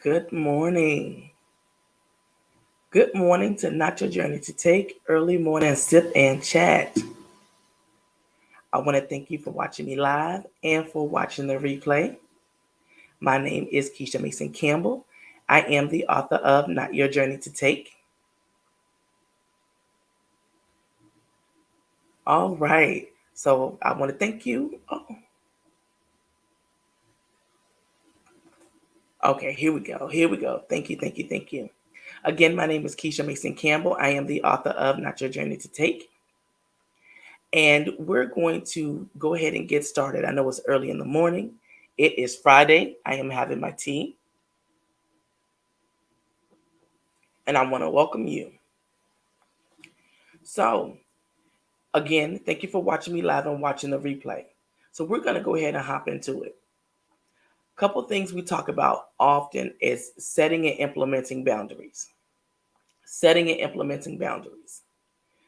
Good morning. Good morning to Not Your Journey to Take Early Morning Sip and Chat. I want to thank you for watching me live and for watching the replay. My name is Keisha Mason Campbell. I am the author of Not Your Journey to Take. All right. So I want to thank you. Okay, here we go. Here we go. Thank you, thank you, thank you. Again, my name is Keisha Mason Campbell. I am the author of Not Your Journey to Take. And we're going to go ahead and get started. I know it's early in the morning. It is Friday. I am having my tea. And I want to welcome you. So, again, thank you for watching me live and watching the replay. So we're going to go ahead and hop into it. A couple things we talk about often is setting and implementing boundaries. Setting and implementing boundaries.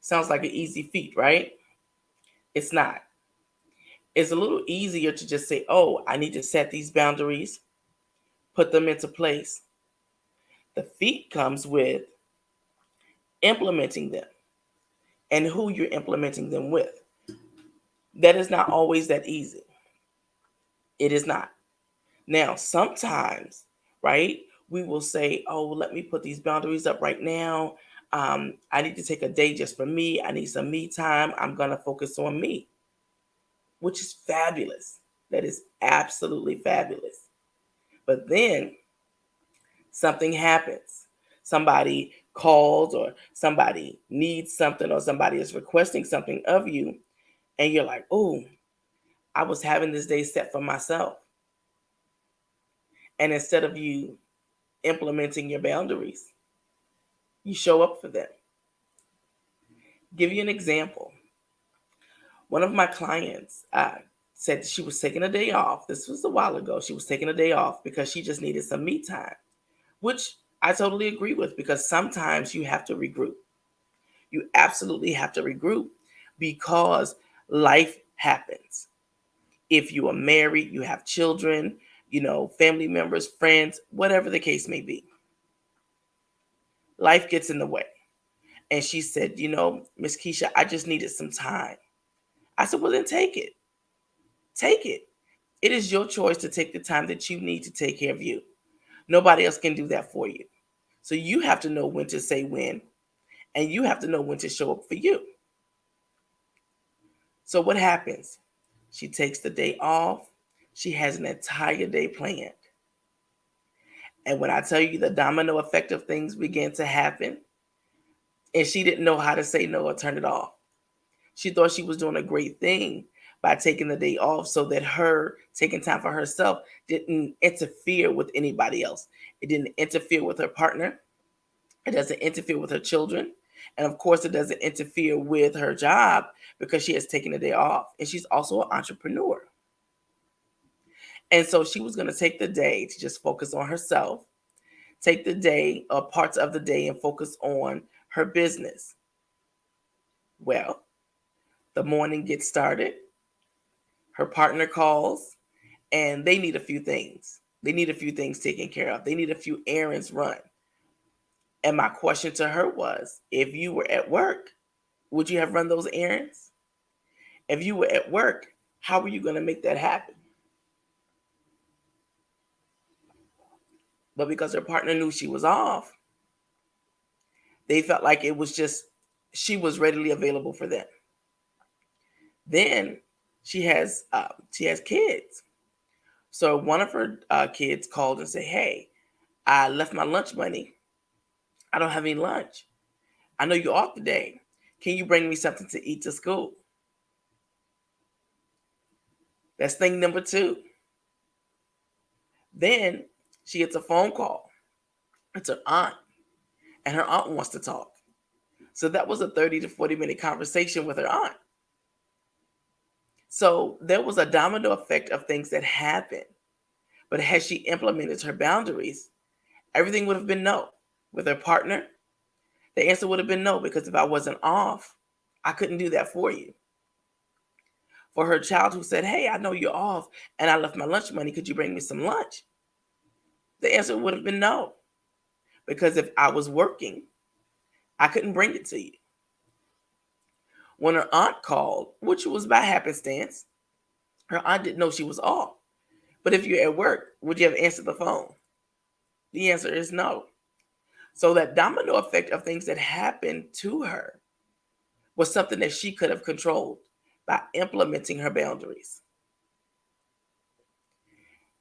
Sounds like an easy feat, right? It's not. It's a little easier to just say, oh, I need to set these boundaries, put them into place. The feat comes with implementing them and who you're implementing them with. That is not always that easy. It is not. Now, sometimes, right, we will say, oh, let me put these boundaries up right now. I need to take a day just for me. I need some me time. I'm going to focus on me, which is fabulous. That is absolutely fabulous. But then something happens. Somebody calls or somebody needs something or somebody is requesting something of you. And you're like, oh, I was having this day set for myself. And instead of you implementing your boundaries, you show up for them. Give you an example. One of my clients said she was taking a day off. This was a while ago. She was taking a day off because she just needed some me time, which I totally agree with because sometimes you have to regroup. You absolutely have to regroup because life happens. If you are married, you have children, family members, friends, whatever the case may be. Life gets in the way. And she said, Miss Keisha, I just needed some time. I said, well, then take it. Take it. It is your choice to take the time that you need to take care of you. Nobody else can do that for you. So you have to know when to say when, and you have to know when to show up for you. So what happens? She takes the day off. She has an entire day planned. And when I tell you the domino effect of things began to happen, and she didn't know how to say no or turn it off. She thought she was doing a great thing by taking the day off so that her taking time for herself didn't interfere with anybody else. It didn't interfere with her partner. It doesn't interfere with her children. And of course, it doesn't interfere with her job because she has taken the day off. And she's also an entrepreneur. And so she was going to take the day to just focus on herself, take the day or parts of the day and focus on her business. Well, the morning gets started. Her partner calls and they need a few things. They need a few things taken care of. They need a few errands run. And my question to her was, if you were at work, would you have run those errands? If you were at work, how were you going to make that happen? But because her partner knew she was off, they felt like it was just, she was readily available for them. Then she has kids. So one of her kids called and said, hey, I left my lunch money. I don't have any lunch. I know you're off today. Can you bring me something to eat to school? That's thing number 2. Then she gets a phone call. It's her aunt, and her aunt wants to talk. So that was a 30 to 40-minute conversation with her aunt. So there was a domino effect of things that happened. But had she implemented her boundaries, everything would have been no. With her partner, the answer would have been no, because if I wasn't off, I couldn't do that for you. For her child who said, hey, I know you're off and I left my lunch money. Could you bring me some lunch? The answer would have been no. Because if I was working, I couldn't bring it to you. When her aunt called, which was by happenstance, her aunt didn't know she was off. But if you're at work, would you have answered the phone? The answer is no. So that domino effect of things that happened to her was something that she could have controlled by implementing her boundaries.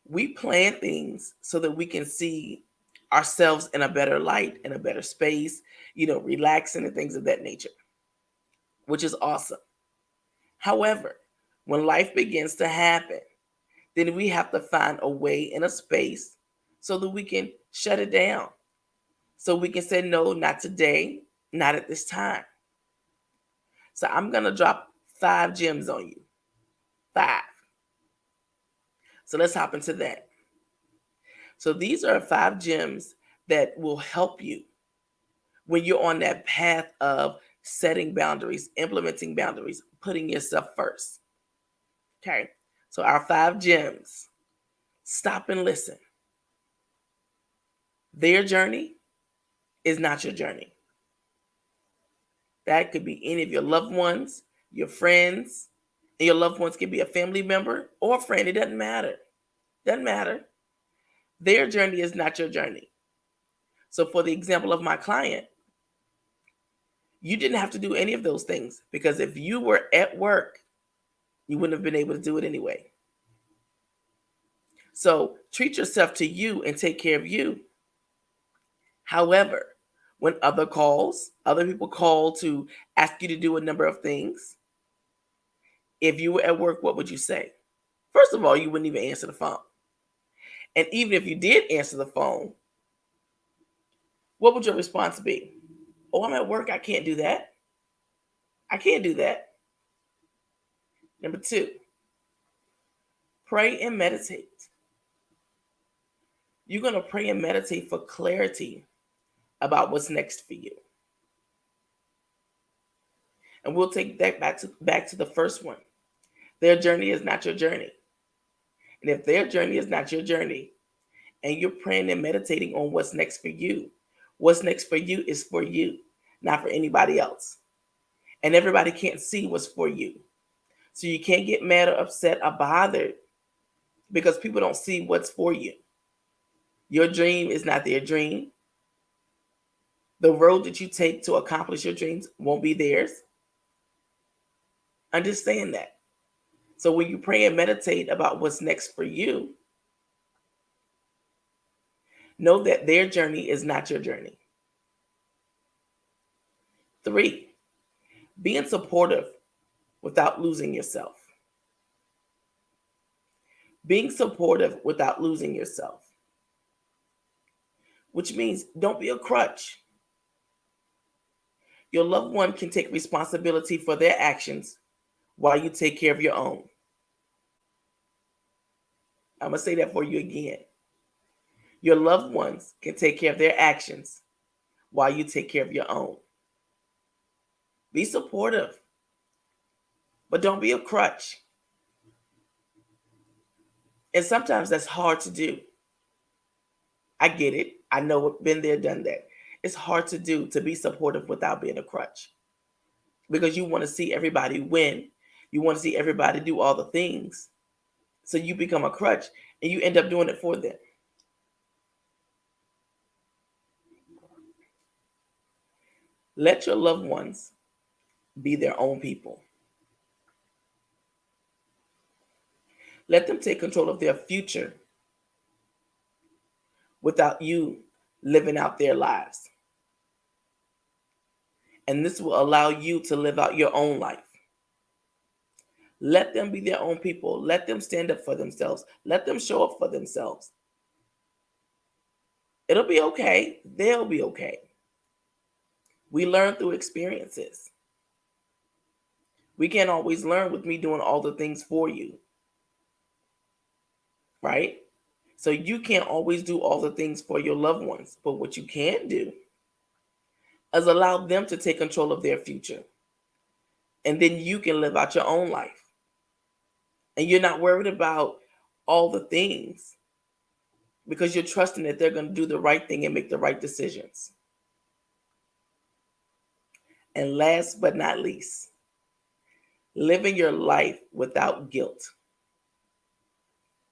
We plan things so that we can see ourselves in a better light, in a better space, relaxing and things of that nature, which is awesome. However, when life begins to happen, then we have to find a way in a space so that we can shut it down. So we can say, no, not today, not at this time. So I'm going to drop 5 gems on you. 5. So let's hop into that. So these are 5 gems that will help you when you're on that path of setting boundaries, implementing boundaries, putting yourself first. Okay. So our 5 gems. Stop and listen. Their journey is not your journey. That could be any of your loved ones, your friends, and your loved ones can be a family member or a friend. It doesn't matter. Doesn't matter. Their journey is not your journey. So for the example of my client, you didn't have to do any of those things because if you were at work, you wouldn't have been able to do it anyway. So treat yourself to you and take care of you. However, when other people call to ask you to do a number of things, if you were at work, what would you say? First of all, you wouldn't even answer the phone. And even if you did answer the phone, what would your response be? Oh, I'm at work. I can't do that. I can't do that. Number 2, pray and meditate. You're going to pray and meditate for clarity about what's next for you. And we'll take that back to the first one. Their journey is not your journey. And if their journey is not your journey, and you're praying and meditating on what's next for you is for you, not for anybody else. And everybody can't see what's for you. So you can't get mad or upset or bothered because people don't see what's for you. Your dream is not their dream. The road that you take to accomplish your dreams won't be theirs. Understand that. So when you pray and meditate about what's next for you, know that their journey is not your journey. 3, being supportive without losing yourself. Being supportive without losing yourself. Which means don't be a crutch. Your loved one can take responsibility for their actions while you take care of your own. I'm going to say that for you again. Your loved ones can take care of their actions while you take care of your own. Be supportive, but don't be a crutch. And sometimes that's hard to do. I get it. I know I've been there, done that. It's hard to do, to be supportive without being a crutch. Because you want to see everybody win. You want to see everybody do all the things. So you become a crutch and you end up doing it for them. Let your loved ones be their own people. Let them take control of their future without you living out their lives. And this will allow you to live out your own life. Let them be their own people. Let them stand up for themselves. Let them show up for themselves. It'll be okay. They'll be okay. We learn through experiences. We can't always learn with me doing all the things for you. Right? So you can't always do all the things for your loved ones. But what you can do is allow them to take control of their future. And then you can live out your own life. And you're not worried about all the things. because you're trusting that they're going to do the right thing and make the right decisions. And last but not least, living your life without guilt.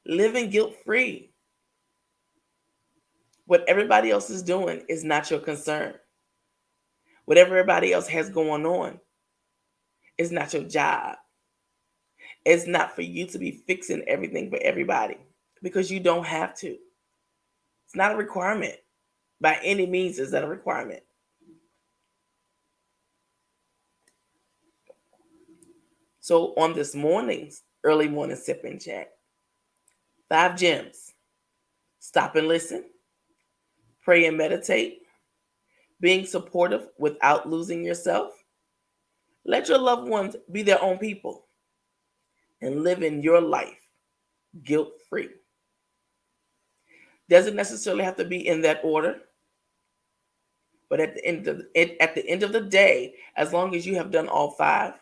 Living guilt free. What everybody else is doing is not your concern. What everybody else has going on is not your job. It's not for you to be fixing everything for everybody because you don't have to. It's not a requirement. By any means is that a requirement. So on this morning's early morning sip and chat, 5 gems. Stop and listen. Pray and meditate. Being supportive without losing yourself. Let your loved ones be their own people. And living your life guilt-free. Doesn't necessarily have to be in that order. But at the end of the day, as long as you have done all 5,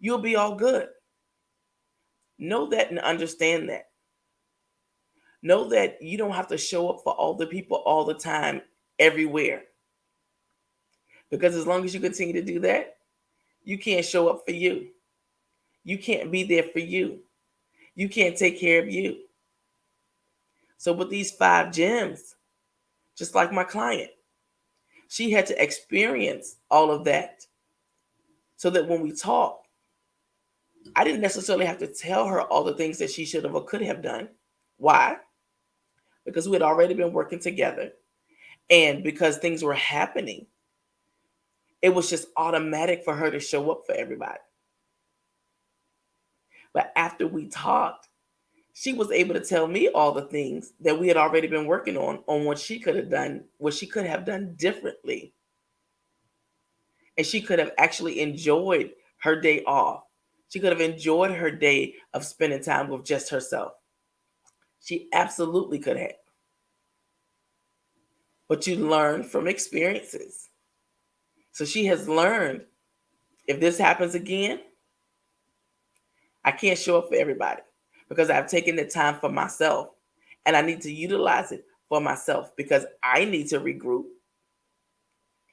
you'll be all good. Know that and understand that. Know that you don't have to show up for all the people all the time, everywhere. Because as long as you continue to do that, you can't show up for you. You can't be there for you. You can't take care of you. So with these 5 gems, just like my client, she had to experience all of that so that when we talk, I didn't necessarily have to tell her all the things that she should have or could have done. Why? Because we had already been working together and because things were happening, it was just automatic for her to show up for everybody. But after we talked, she was able to tell me all the things that we had already been working on what she could have done, what she could have done differently. And she could have actually enjoyed her day off. She could have enjoyed her day of spending time with just herself. She absolutely could have. But you learn from experiences. So she has learned, if this happens again, I can't show up for everybody because I've taken the time for myself and I need to utilize it for myself because I need to regroup.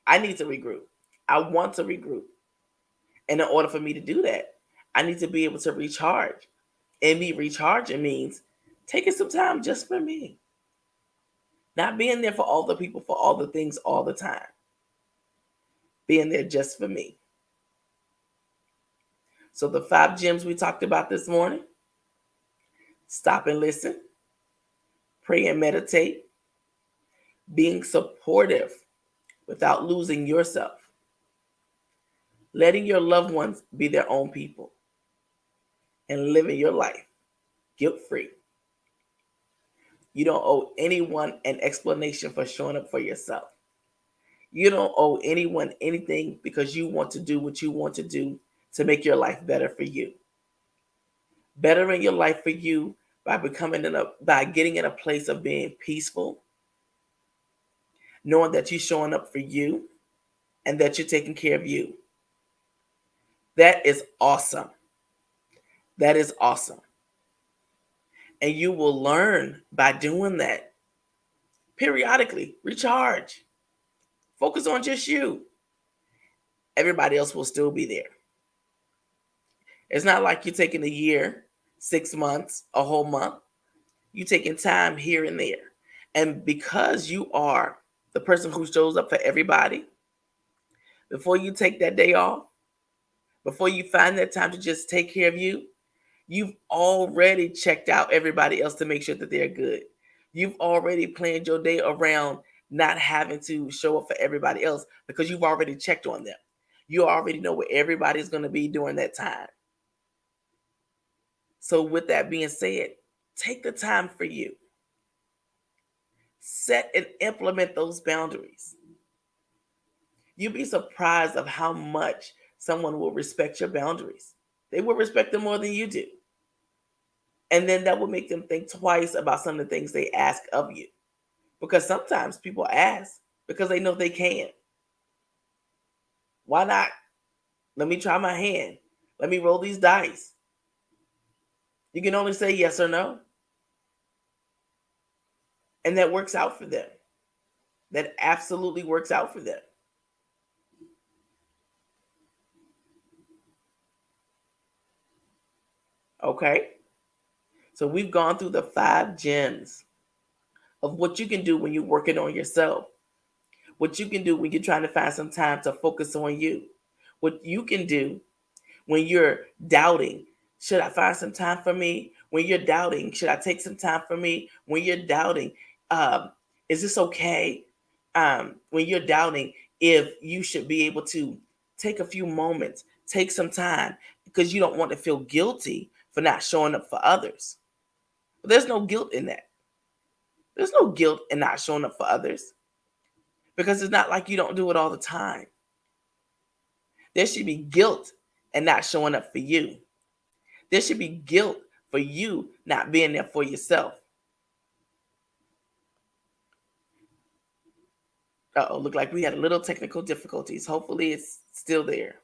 I need to regroup. I want to regroup. And in order for me to do that, I need to be able to recharge. And me recharging means taking some time just for me. Not being there for all the people, for all the things all the time. Being there just for me. So the 5 gems we talked about this morning: stop and listen, pray and meditate, being supportive without losing yourself, letting your loved ones be their own people, and living your life guilt-free. You don't owe anyone an explanation for showing up for yourself. You don't owe anyone anything because you want to do what you want to do to make your life better for you. Bettering your life for you by by getting in a place of being peaceful, knowing that you're showing up for you and that you're taking care of you. That is awesome. That is awesome. And you will learn by doing that. Periodically, recharge. Focus on just you. Everybody else will still be there. It's not like you're taking a year, 6 months, a whole month. You're taking time here and there. And because you are the person who shows up for everybody, before you take that day off, before you find that time to just take care of you, you've already checked out everybody else to make sure that they're good. You've already planned your day around not having to show up for everybody else because you've already checked on them. You already know where everybody's going to be during that time. So with that being said, take the time for you. Set and implement those boundaries. You'll be surprised of how much someone will respect your boundaries. They will respect them more than you do. And then that will make them think twice about some of the things they ask of you. Because sometimes people ask because they know they can. Why not? Let me try my hand. Let me roll these dice. You can only say yes or no. And that works out for them. That absolutely works out for them. Okay? So we've gone through the 5 gems of what you can do when you're working on yourself, what you can do when you're trying to find some time to focus on you, what you can do when you're doubting, should I find some time for me? When you're doubting, should I take some time for me? When you're doubting, um, is this okay? When you're doubting, if you should be able to take a few moments, take some time, because you don't want to feel guilty for not showing up for others. But there's no guilt in that. There's no guilt in not showing up for others because it's not like you don't do it all the time. There should be guilt in not showing up for you. There should be guilt for you not being there for yourself. Uh-oh, look like we had a little technical difficulties. Hopefully it's still there.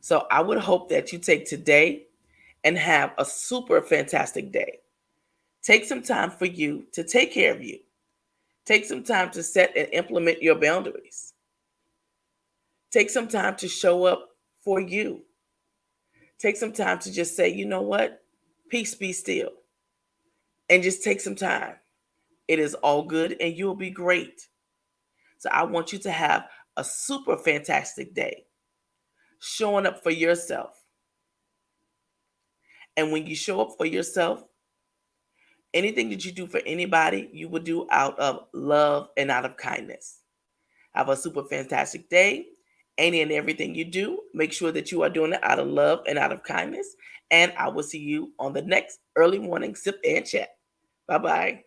So I would hope that you take today and have a super fantastic day. Take some time for you to take care of you. Take some time to set and implement your boundaries. Take some time to show up for you. Take some time to just say, you know what? Peace be still. And just take some time. It is all good and you'll be great. So I want you to have a super fantastic day showing up for yourself. And when you show up for yourself, anything that you do for anybody, you will do out of love and out of kindness. Have a super fantastic day. Any and everything you do, make sure that you are doing it out of love and out of kindness. And I will see you on the next early morning sip and chat. Bye bye.